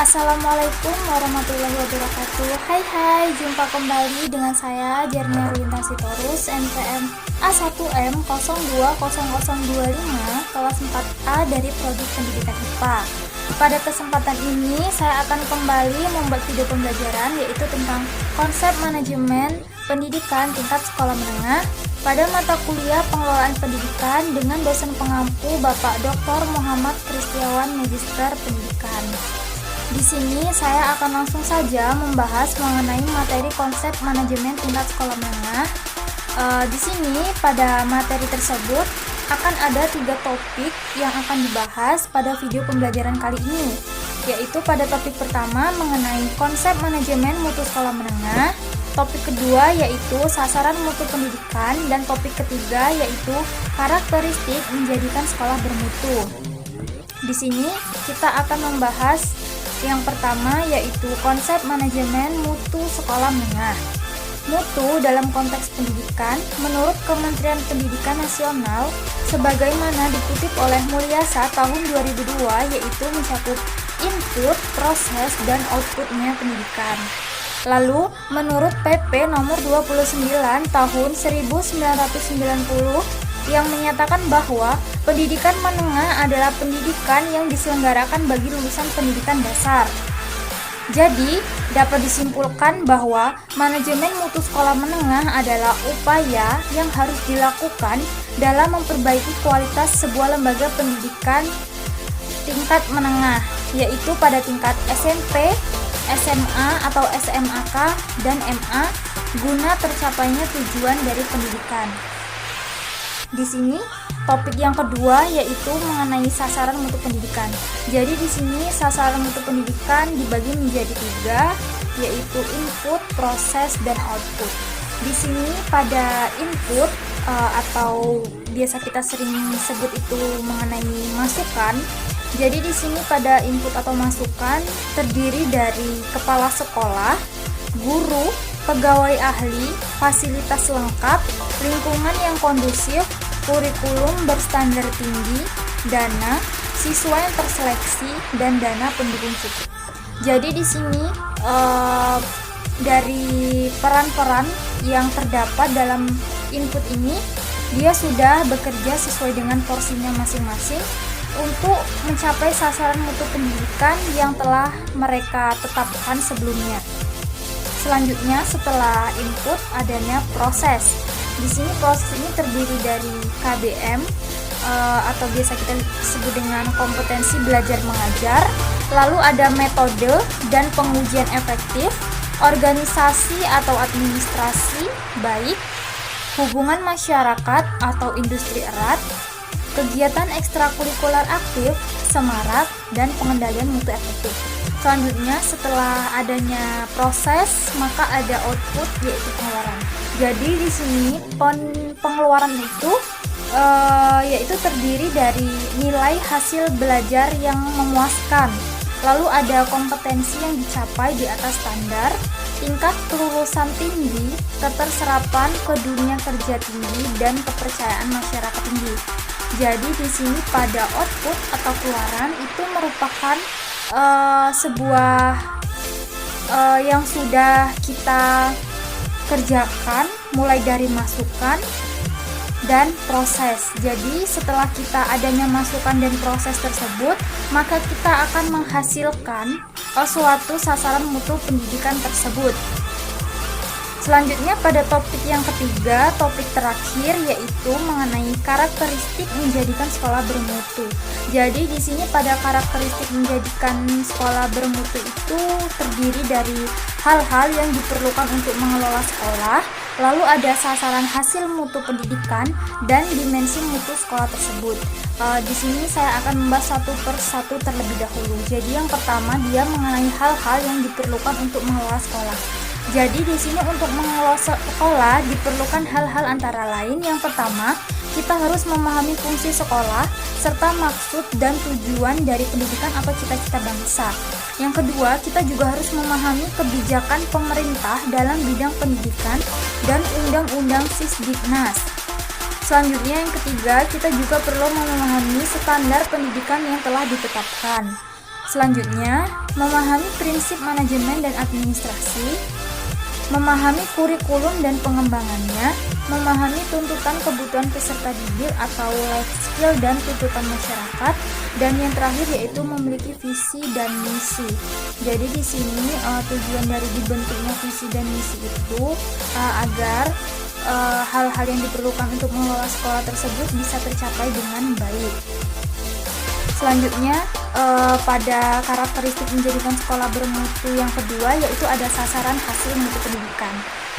Assalamualaikum warahmatullahi wabarakatuh. Hai, jumpa kembali dengan saya Jernia Rulintan Sitorus, NPM A1M020025, kelas 4A dari Prodi Pendidikan IPA. Pada kesempatan ini saya akan kembali membuat video pembelajaran, yaitu tentang konsep manajemen pendidikan tingkat sekolah menengah pada mata kuliah pengelolaan pendidikan dengan dosen pengampu Bapak Dr. Muhammad Kristiawan, Magister Pendidikan. Di sini saya akan langsung saja membahas mengenai materi konsep manajemen tingkat sekolah menengah. Di sini pada materi tersebut akan ada 3 topik yang akan dibahas pada video pembelajaran kali ini, yaitu pada topik pertama mengenai konsep manajemen mutu sekolah menengah, topik kedua yaitu sasaran mutu pendidikan, dan topik ketiga yaitu karakteristik menjadikan sekolah bermutu. Di sini kita akan membahas yang pertama yaitu konsep manajemen mutu sekolah menengah. Mutu dalam konteks pendidikan menurut Kementerian Pendidikan Nasional sebagaimana dikutip oleh Mulyasa tahun 2002 yaitu mencakup input, proses, dan outputnya pendidikan. Lalu menurut PP nomor 29 tahun 1990 yang menyatakan bahwa pendidikan menengah adalah pendidikan yang diselenggarakan bagi lulusan pendidikan dasar. Jadi, dapat disimpulkan bahwa manajemen mutu sekolah menengah adalah upaya yang harus dilakukan dalam memperbaiki kualitas sebuah lembaga pendidikan tingkat menengah, yaitu pada tingkat SMP, SMA atau SMAK, dan MA, guna tercapainya tujuan dari pendidikan. Di sini topik yang kedua yaitu mengenai sasaran mutu pendidikan. Jadi di sini sasaran mutu pendidikan dibagi menjadi 3, yaitu input, proses, dan output. Di sini pada input atau biasa kita sering sebut itu mengenai masukan. Jadi di sini pada input atau masukan terdiri dari kepala sekolah, guru, pegawai ahli, fasilitas lengkap, lingkungan yang kondusif, kurikulum berstandar tinggi, dana, siswa yang terseleksi, dan dana pendukung cukup. Jadi di sini dari peran-peran yang terdapat dalam input ini, dia sudah bekerja sesuai dengan porsinya masing-masing untuk mencapai sasaran mutu pendidikan yang telah mereka tetapkan sebelumnya. Selanjutnya setelah input adanya proses. Di sini proses ini terdiri dari KBM atau biasa kita sebut dengan kompetensi belajar mengajar. Lalu ada metode dan pengujian efektif, organisasi atau administrasi baik, hubungan masyarakat atau industri erat, kegiatan ekstrakurikuler aktif, semarak, dan pengendalian mutu efektif. Selanjutnya setelah adanya proses maka ada output yaitu pengeluaran. Jadi di sini pengeluaran itu yaitu terdiri dari nilai hasil belajar yang memuaskan. Lalu ada kompetensi yang dicapai di atas standar, tingkat kelulusan tinggi, keterserapan ke dunia kerja tinggi, dan kepercayaan masyarakat tinggi. Jadi di sini pada output atau keluaran itu merupakan sebuah yang sudah kita kerjakan mulai dari masukan dan proses. Jadi setelah kita adanya masukan dan proses tersebut, maka kita akan menghasilkan suatu sasaran mutu pendidikan tersebut. Selanjutnya pada topik yang ketiga, topik terakhir yaitu mengenai karakteristik menjadikan sekolah bermutu. Jadi di sini pada karakteristik menjadikan sekolah bermutu itu terdiri dari hal-hal yang diperlukan untuk mengelola sekolah, lalu ada sasaran hasil mutu pendidikan dan dimensi mutu sekolah tersebut. Di sini saya akan membahas satu per satu terlebih dahulu. Jadi yang pertama dia mengenai hal-hal yang diperlukan untuk mengelola sekolah. Jadi di sini untuk mengelola sekolah diperlukan hal-hal antara lain. Yang pertama, kita harus memahami fungsi sekolah serta maksud dan tujuan dari pendidikan atau cita-cita bangsa. Yang kedua, kita juga harus memahami kebijakan pemerintah dalam bidang pendidikan dan undang-undang Sisdiknas. Selanjutnya yang ketiga, kita juga perlu memahami standar pendidikan yang telah ditetapkan. Selanjutnya, memahami prinsip manajemen dan administrasi, memahami kurikulum dan pengembangannya, memahami tuntutan kebutuhan peserta didik atau life skill dan tuntutan masyarakat, dan yang terakhir yaitu memiliki visi dan misi. Jadi di sini tujuan dari dibentuknya visi dan misi itu agar hal-hal yang diperlukan untuk mengelola sekolah tersebut bisa tercapai dengan baik. Selanjutnya, pada karakteristik menjadikan sekolah bermutu yang kedua yaitu ada sasaran hasil mutu pendidikan.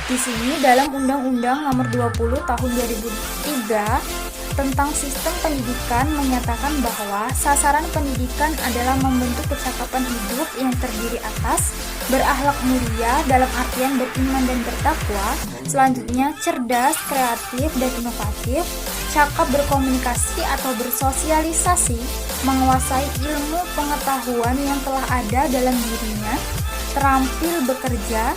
Di sini dalam Undang-Undang Nomor 20 Tahun 2003 tentang Sistem Pendidikan menyatakan bahwa sasaran pendidikan adalah membentuk kecakapan hidup yang terdiri atas berakhlak mulia dalam artian beriman dan bertakwa, selanjutnya cerdas, kreatif, dan inovatif, cakap berkomunikasi atau bersosialisasi, menguasai ilmu pengetahuan yang telah ada dalam dirinya, terampil bekerja,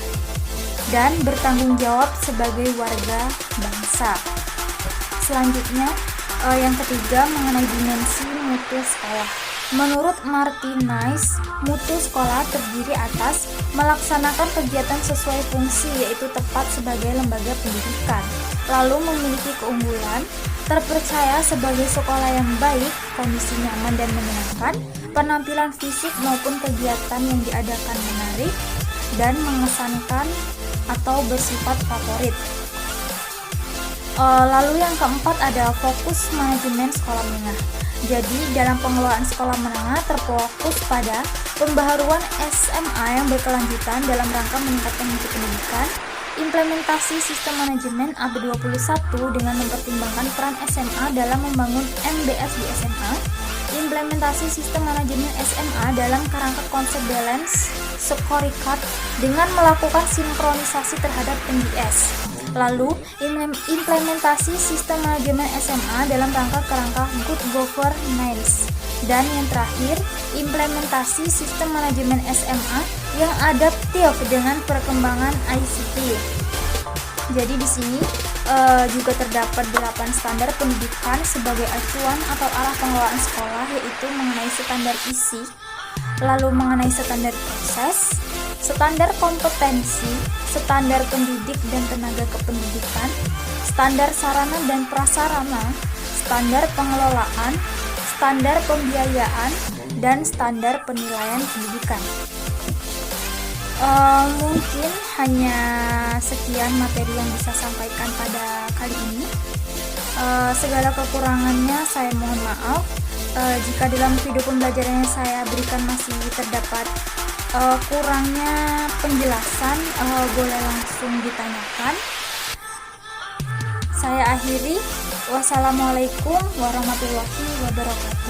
dan bertanggung jawab sebagai warga bangsa. Selanjutnya, yang ketiga mengenai dimensi mutu sekolah. Menurut Martinez, mutu sekolah terdiri atas melaksanakan kegiatan sesuai fungsi yaitu tepat sebagai lembaga pendidikan, lalu memiliki keunggulan, terpercaya sebagai sekolah yang baik, kondisi nyaman dan menyenangkan, penampilan fisik maupun kegiatan yang diadakan menarik, dan mengesankan atau bersifat favorit. Lalu yang keempat ada fokus manajemen sekolah menengah. Jadi dalam pengelolaan sekolah menengah terfokus pada pembaharuan SMA yang berkelanjutan dalam rangka meningkatkan mutu pendidikan, implementasi sistem manajemen AB21 dengan mempertimbangkan peran SMA dalam membangun MBS di SMA, implementasi sistem manajemen SMA dalam kerangka konsep balance scorecard dengan melakukan sinkronisasi terhadap MBS. Lalu, implementasi sistem manajemen SMA dalam rangka kerangka good governance. Dan yang terakhir, implementasi sistem manajemen SMA yang adaptif dengan perkembangan ICT. Jadi di sini juga terdapat 8 standar pendidikan sebagai acuan atau arah pengelolaan sekolah, yaitu mengenai standar isi, lalu mengenai standar proses, standar kompetensi, standar pendidik dan tenaga kependidikan, standar sarana dan prasarana, standar pengelolaan, standar pembiayaan, dan standar penilaian pendidikan. Mungkin hanya sekian materi yang bisa sampaikan pada kali ini. Segala kekurangannya saya mohon maaf. Jika dalam video pembelajaran yang saya berikan masih terdapat kurangnya penjelasan, boleh langsung ditanyakan. Saya akhiri. Wassalamualaikum warahmatullahi wabarakatuh.